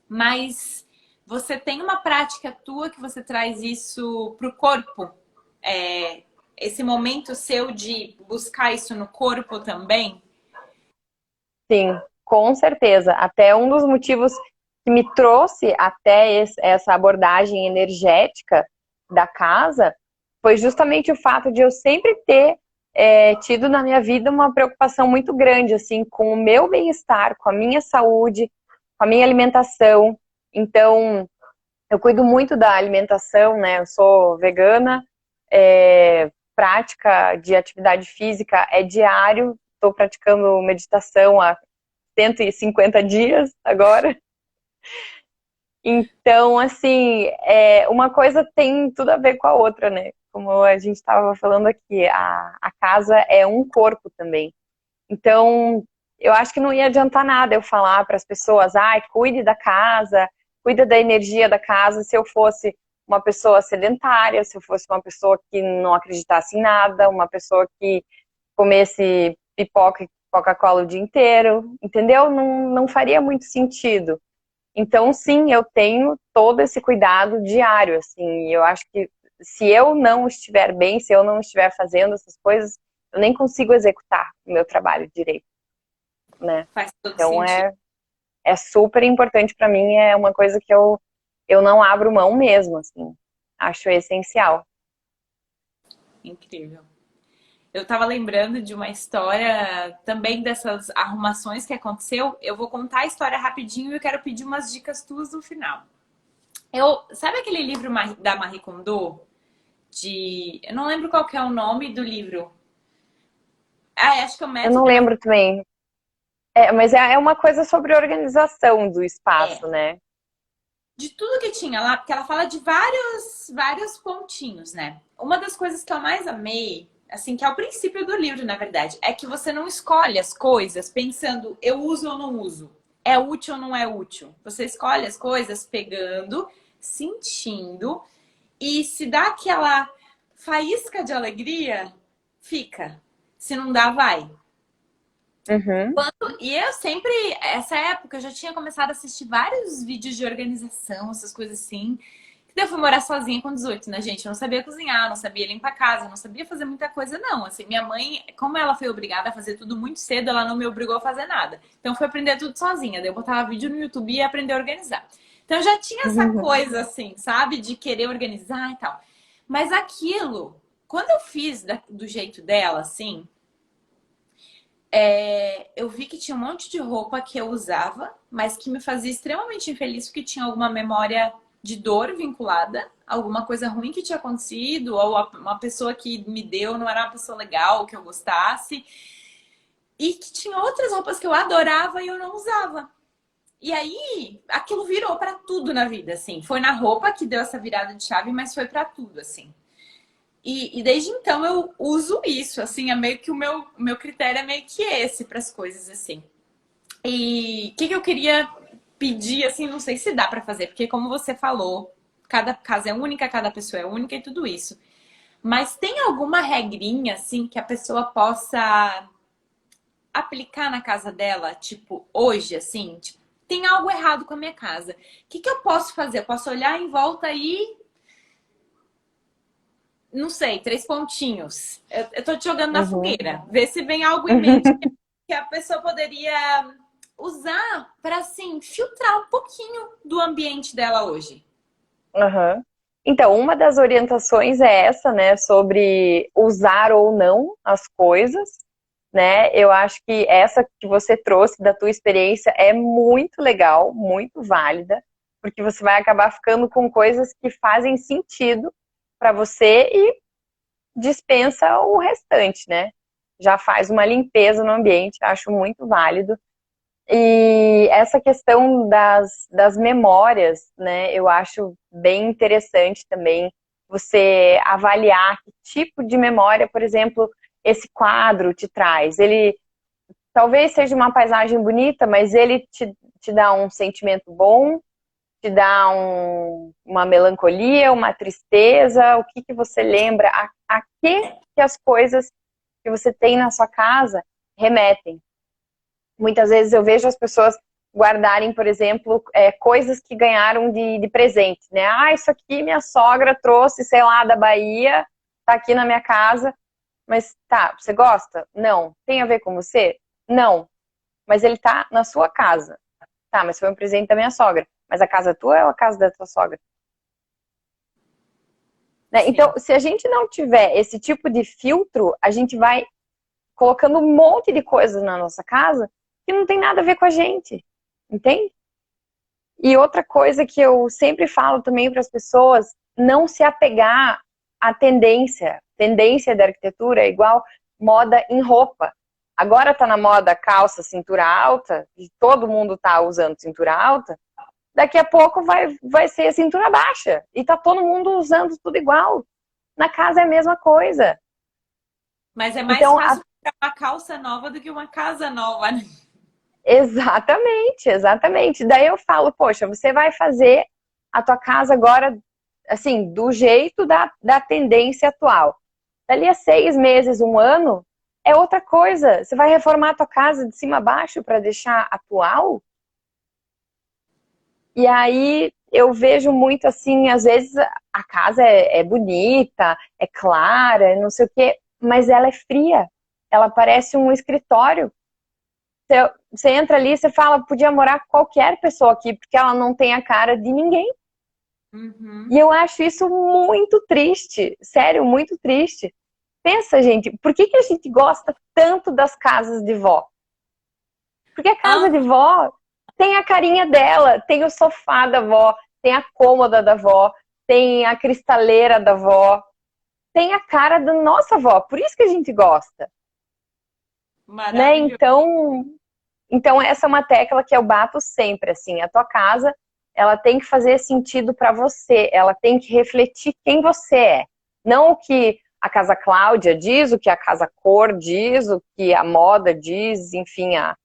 A: Mas você tem uma prática tua que você traz isso pro corpo? É, esse momento seu de buscar isso no corpo também?
B: Sim, com certeza. Até um dos motivos que me trouxe até essa abordagem energética da casa foi justamente o fato de eu sempre ter tido na minha vida uma preocupação muito grande, assim, com o meu bem-estar, com a minha saúde, com a minha alimentação. Então, eu cuido muito da alimentação, né? Eu sou vegana, prática de atividade física é diário. Estou praticando meditação há 150 dias agora. Então, assim, uma coisa tem tudo a ver com a outra, né? Como a gente estava falando aqui, a casa é um corpo também. Então, eu acho que não ia adiantar nada eu falar para as pessoas, cuide da casa, cuida da energia da casa, se eu fosse uma pessoa sedentária, se eu fosse uma pessoa que não acreditasse em nada, uma pessoa que comesse pipoca e Coca-Cola o dia inteiro, entendeu? Não faria muito sentido. Então, sim, eu tenho todo esse cuidado diário, assim, e eu acho que se eu não estiver bem, se eu não estiver fazendo essas coisas, eu nem consigo executar o meu trabalho direito, né?
A: Faz todo
B: Então,
A: sentido.
B: é super importante para mim, é uma coisa que eu não abro mão mesmo, assim, acho essencial.
A: Incrível. Eu tava lembrando de uma história também dessas arrumações que aconteceu. Eu vou contar a história rapidinho e eu quero pedir umas dicas tuas no final. Sabe aquele livro da Marie Kondo? Eu não lembro qual que é o nome do livro. Acho que é o
B: Eu não
A: método.
B: lembro também. Mas é uma coisa sobre organização do espaço, né?
A: De tudo que tinha lá, porque ela fala de vários pontinhos, né? Uma das coisas que eu mais amei, assim, que é o princípio do livro, na verdade, é que você não escolhe as coisas pensando eu uso ou não uso, é útil ou não é útil. Você escolhe as coisas pegando, sentindo e se dá aquela faísca de alegria, fica. Se não dá, vai.
B: Uhum.
A: E eu sempre, essa época, eu já tinha começado a assistir vários vídeos de organização, essas coisas assim. Que daí eu fui morar sozinha com 18, né, gente? Eu não sabia cozinhar, não sabia limpar a casa, não sabia fazer muita coisa, não. Assim, minha mãe, como ela foi obrigada a fazer tudo muito cedo, ela não me obrigou a fazer nada. Então eu fui aprender tudo sozinha. Daí eu botava vídeo no YouTube e ia aprender a organizar. Então eu já tinha essa coisa, assim, sabe? De querer organizar e tal. Mas aquilo, quando eu fiz do jeito dela, assim, eu vi que tinha um monte de roupa que eu usava, mas que me fazia extremamente infeliz porque tinha alguma memória de dor vinculada, alguma coisa ruim que tinha acontecido, ou uma pessoa que me deu não era uma pessoa legal, que eu gostasse, e que tinha outras roupas que eu adorava e eu não usava. E aí, aquilo virou para tudo na vida, assim. Foi na roupa que deu essa virada de chave, mas foi para tudo, assim. E desde então eu uso isso, assim, é meio que o meu critério é meio que esse para as coisas, assim. E o que eu queria pedir, assim, não sei se dá para fazer, porque como você falou, cada casa é única, cada pessoa é única e tudo isso. Mas tem alguma regrinha, assim, que a pessoa possa aplicar na casa dela, tipo, hoje, assim, tipo, tem algo errado com a minha casa. O que eu posso fazer? Eu posso olhar em volta e não sei, 3 pontinhos. Eu tô te jogando na
B: Uhum.
A: fogueira. Ver se vem algo em mente que a pessoa poderia usar para assim filtrar um pouquinho do ambiente dela hoje.
B: Uhum. Então, uma das orientações é essa, né, sobre usar ou não as coisas, né? Eu acho que essa que você trouxe da tua experiência é muito legal, muito válida, porque você vai acabar ficando com coisas que fazem sentido para você e dispensa o restante, né? Já faz uma limpeza no ambiente, acho muito válido. E essa questão das memórias, né, eu acho bem interessante também você avaliar que tipo de memória, por exemplo, esse quadro te traz. Ele talvez seja uma paisagem bonita, mas ele te dá um sentimento bom, te dá uma melancolia, uma tristeza, o que que você lembra, a que as coisas que você tem na sua casa remetem. Muitas vezes eu vejo as pessoas guardarem, por exemplo, coisas que ganharam de presente, né? Ah, isso aqui minha sogra trouxe, sei lá, da Bahia, tá aqui na minha casa. Mas tá, você gosta? Não. Tem a ver com você? Não. Mas ele tá na sua casa. Tá, mas foi um presente da minha sogra. Mas a casa é tua ou a casa da tua sogra? Né?
A: Sim.
B: Então, se a gente não tiver esse tipo de filtro, a gente vai colocando um monte de coisas na nossa casa que não tem nada a ver com a gente, entende? E outra coisa que eu sempre falo também para as pessoas, não se apegar à tendência. Tendência da arquitetura é igual moda em roupa. Agora tá na moda calça, cintura alta, e todo mundo tá usando cintura alta. Daqui a pouco vai ser cintura baixa. E tá todo mundo usando tudo igual. Na casa é a mesma coisa.
A: Mas é mais
B: Então,
A: fácil comprar uma calça nova do que uma casa nova, né?
B: exatamente, exatamente. Daí eu falo, poxa, você vai fazer a tua casa agora, assim, do jeito da tendência atual. Dali a 6 meses, um ano, é outra coisa. Você vai reformar a tua casa de cima a baixo para deixar atual? E aí eu vejo muito assim, às vezes a casa é bonita, é clara, não sei o quê, mas ela é fria. Ela parece um escritório. Você entra ali e você fala, podia morar qualquer pessoa aqui, porque ela não tem a cara de ninguém.
A: Uhum.
B: E eu acho isso muito triste, sério, muito triste. Pensa, gente, por que a gente gosta tanto das casas de vó? Porque a casa de
A: Ah,
B: vó tem a carinha dela, tem o sofá da vó, tem a cômoda da vó, tem a cristaleira da vó, tem a cara da nossa vó. Por isso que a gente gosta, né?
A: maravilhoso.
B: Então essa é uma tecla que eu bato sempre, assim, a tua casa, ela tem que fazer sentido para você, ela tem que refletir quem você é, não o que a Casa Cláudia diz, o que a Casa Cor diz, o que a moda diz, enfim, a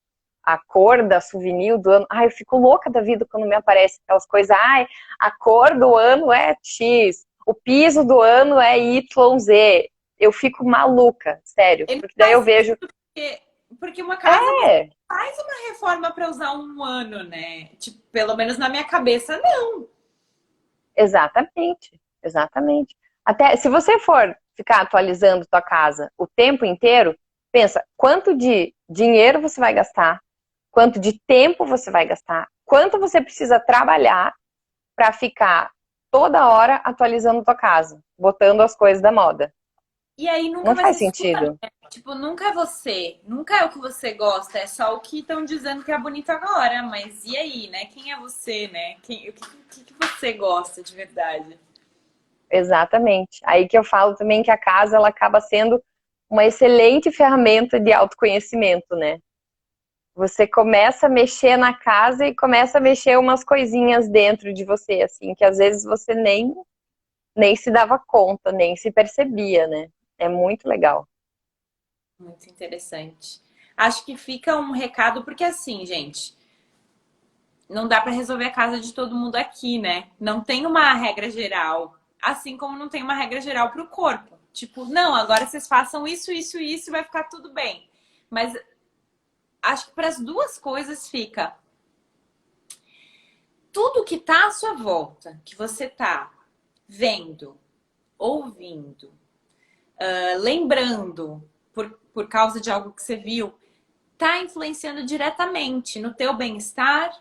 B: cor da souvenir do ano. Ai, eu fico louca da vida quando me aparecem aquelas coisas, ai, a cor do ano é X, o piso do ano é YZ. Eu fico maluca, sério,
A: Ele
B: porque daí eu
A: faz
B: vejo,
A: sentido porque uma casa você
B: é,
A: faz uma reforma para usar um ano, né? Tipo, pelo menos na minha cabeça, não.
B: exatamente, exatamente. Até se você for ficar atualizando tua casa o tempo inteiro, pensa quanto de dinheiro você vai gastar, quanto de tempo você vai gastar, quanto você precisa trabalhar para ficar toda hora atualizando tua casa, botando as coisas da moda.
A: E aí nunca
B: Não
A: vai
B: faz
A: ser sua,
B: sentido.
A: né? Tipo, nunca é você, nunca é o que você gosta, é só o que estão dizendo que é bonito agora. Mas e aí, né? Quem é você, né? O que você gosta de verdade?
B: Exatamente. Aí que eu falo também que a casa ela acaba sendo uma excelente ferramenta de autoconhecimento, né? Você começa a mexer na casa e começa a mexer umas coisinhas dentro de você, assim, que às vezes você nem se dava conta, nem se percebia, né? É muito legal.
A: Muito interessante. Acho que fica um recado, porque assim, gente, não dá para resolver a casa de todo mundo aqui, né? Não tem uma regra geral, assim como não tem uma regra geral para o corpo. Tipo, não, agora vocês façam isso, isso e isso e vai ficar tudo bem. Mas acho que para as duas coisas fica tudo que tá à sua volta, que você tá vendo, ouvindo, lembrando por causa de algo que você viu, tá influenciando diretamente no teu bem-estar,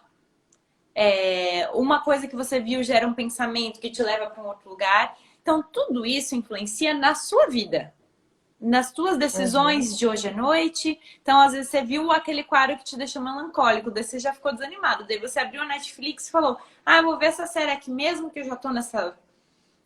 A: uma coisa que você viu gera um pensamento que te leva para um outro lugar. Então, tudo isso influencia na sua vida, nas tuas
B: Uhum.
A: decisões de hoje à noite. Então, às vezes, você viu aquele quadro que te deixou melancólico, daí você já ficou desanimado. Daí você abriu a Netflix e falou, eu vou ver essa série aqui mesmo que eu já tô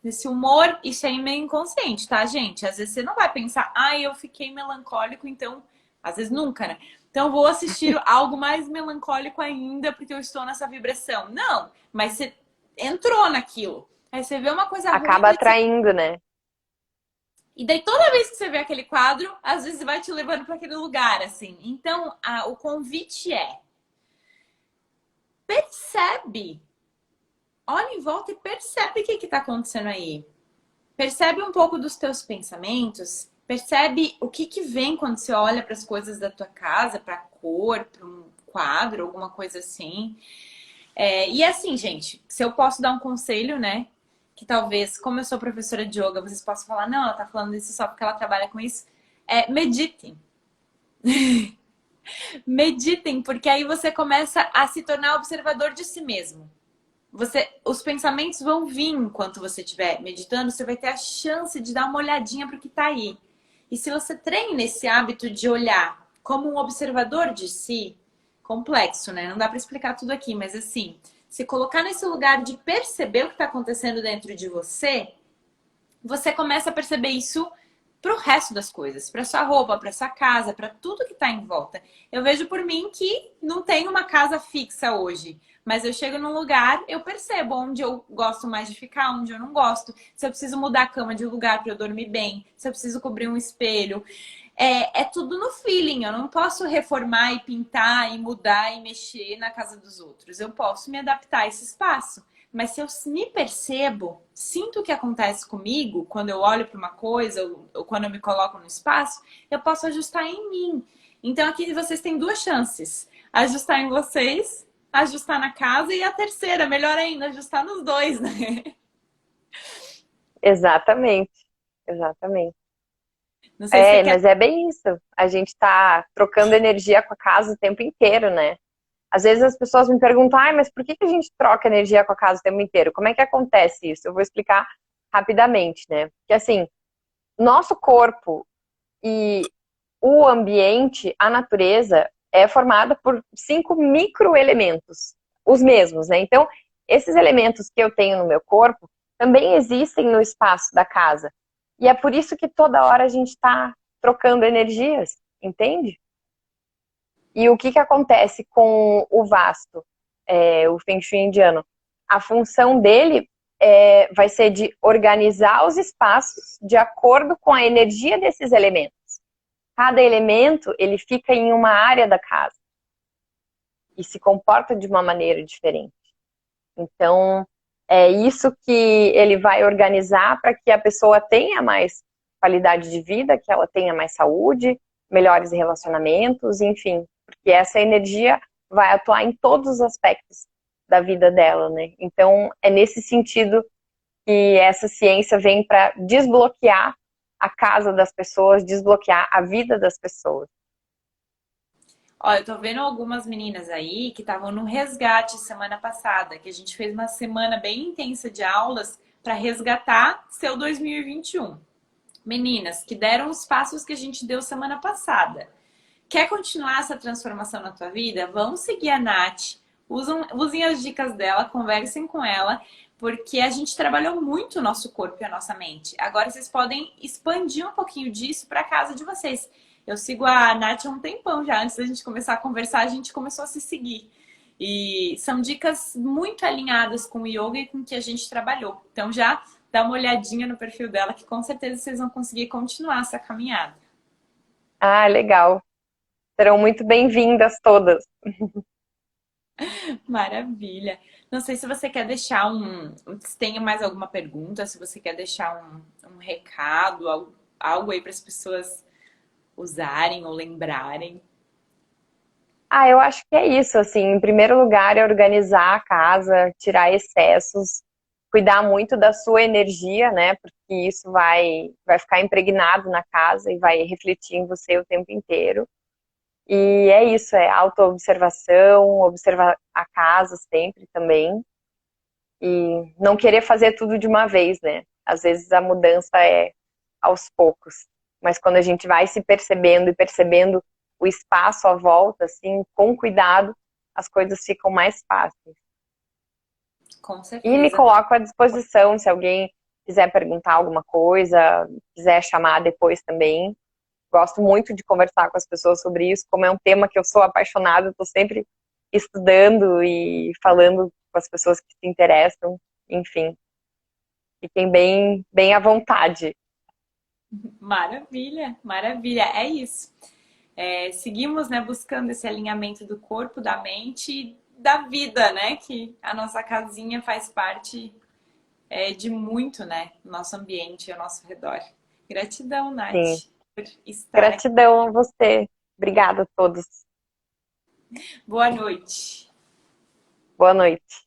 A: nesse humor. Isso aí é meio inconsciente, tá, gente? Às vezes você não vai pensar, eu fiquei melancólico, então... Às vezes nunca, né? Então, vou assistir algo mais melancólico ainda porque eu estou nessa vibração. Não, mas você entrou naquilo. Aí você vê uma coisa ruim,
B: Acaba
A: daí você...
B: atraindo, né?
A: E daí toda vez que você vê aquele quadro, às vezes vai te levando para aquele lugar, assim. Então, o convite é: percebe. Olha em volta e percebe o que está acontecendo aí. Percebe um pouco dos teus pensamentos. Percebe o que vem quando você olha para as coisas da tua casa, para a cor, para um quadro, alguma coisa assim. E assim, gente, se eu posso dar um conselho, né? Que talvez, como eu sou professora de yoga, vocês possam falar, não, ela tá falando isso só porque ela trabalha com isso. Meditem. Meditem, porque aí você começa a se tornar observador de si mesmo. Os pensamentos vão vir enquanto você estiver meditando, você vai ter a chance de dar uma olhadinha para o que está aí. E se você treina esse hábito de olhar como um observador de si, complexo, né? Não dá para explicar tudo aqui, mas assim, se colocar nesse lugar de perceber o que está acontecendo dentro de você, você começa a perceber isso para o resto das coisas, para sua roupa, para sua casa, para tudo que está em volta. Eu vejo por mim que não tenho uma casa fixa hoje, mas eu chego num lugar, eu percebo onde eu gosto mais de ficar, onde eu não gosto. Se eu preciso mudar a cama de lugar para eu dormir bem, se eu preciso cobrir um espelho. É tudo no feeling. Eu não posso reformar e pintar e mudar e mexer na casa dos outros. Eu posso me adaptar a esse espaço. Mas se eu me percebo, sinto o que acontece comigo quando eu olho para uma coisa ou quando eu me coloco no espaço, eu posso ajustar em mim. Então aqui vocês têm duas chances: ajustar em vocês, ajustar na casa e a terceira, melhor ainda, ajustar nos dois, né?
B: Exatamente, exatamente.
A: Não sei se você quer.
B: Mas é bem isso. A gente tá trocando energia com a casa o tempo inteiro, né? Às vezes as pessoas me perguntam, mas por que a gente troca energia com a casa o tempo inteiro? Como é que acontece isso? Eu vou explicar rapidamente, né? Porque assim, nosso corpo e o ambiente, a natureza, é formada por 5 microelementos, os mesmos, né? Então, esses elementos que eu tenho no meu corpo também existem no espaço da casa. E é por isso que toda hora a gente está trocando energias, entende? E o que acontece com o vasto, o Feng Shui indiano? A função dele vai ser de organizar os espaços de acordo com a energia desses elementos. Cada elemento, ele fica em uma área da casa e se comporta de uma maneira diferente. Então, é isso que ele vai organizar para que a pessoa tenha mais qualidade de vida, que ela tenha mais saúde, melhores relacionamentos, enfim, porque essa energia vai atuar em todos os aspectos da vida dela, né? Então, é nesse sentido que essa ciência vem para desbloquear a casa das pessoas, desbloquear a vida das pessoas.
A: Olha, eu tô vendo algumas meninas aí que estavam no resgate semana passada, que a gente fez uma semana bem intensa de aulas para resgatar seu 2021. Meninas que deram os passos que a gente deu semana passada. Quer continuar essa transformação na tua vida? Vão seguir a Nath, usem as dicas dela, conversem com ela, porque a gente trabalhou muito o nosso corpo e a nossa mente. Agora vocês podem expandir um pouquinho disso para a casa de vocês. Eu sigo a Nath há um tempão já. Antes da gente começar a conversar, a gente começou a se seguir. E são dicas muito alinhadas com o yoga e com o que a gente trabalhou. Então já dá uma olhadinha no perfil dela, que com certeza vocês vão conseguir continuar essa caminhada.
B: Ah, legal. Serão muito bem-vindas todas.
A: Maravilha. Não sei se você quer deixar se tem mais alguma pergunta, se você quer deixar um recado, algo aí para as pessoas usarem ou lembrarem.
B: Eu acho que é isso, assim, em primeiro lugar é organizar a casa, tirar excessos, cuidar muito da sua energia, né, porque isso vai ficar impregnado na casa e vai refletir em você o tempo inteiro. E é isso, é autoobservação, observar a casa sempre também. E não querer fazer tudo de uma vez, né? Às vezes a mudança é aos poucos. Mas quando a gente vai se percebendo e percebendo o espaço à volta, assim, com cuidado, as coisas ficam mais fáceis.
A: Com
B: E me
A: certeza.
B: coloco à disposição se alguém quiser perguntar alguma coisa, quiser chamar depois também. Gosto muito de conversar com as pessoas sobre isso, como é um tema que eu sou apaixonada, estou sempre estudando e falando com as pessoas que se interessam, enfim, fiquem bem à vontade.
A: Maravilha, maravilha. É isso. Seguimos, né, buscando esse alinhamento do corpo, da mente e da vida, né? Que a nossa casinha faz parte de muito, né? No nosso ambiente, ao nosso redor. Gratidão,
B: Sim,
A: Nath, por estar aqui.
B: gratidão a você. Obrigada a todos.
A: Boa noite.
B: Boa noite.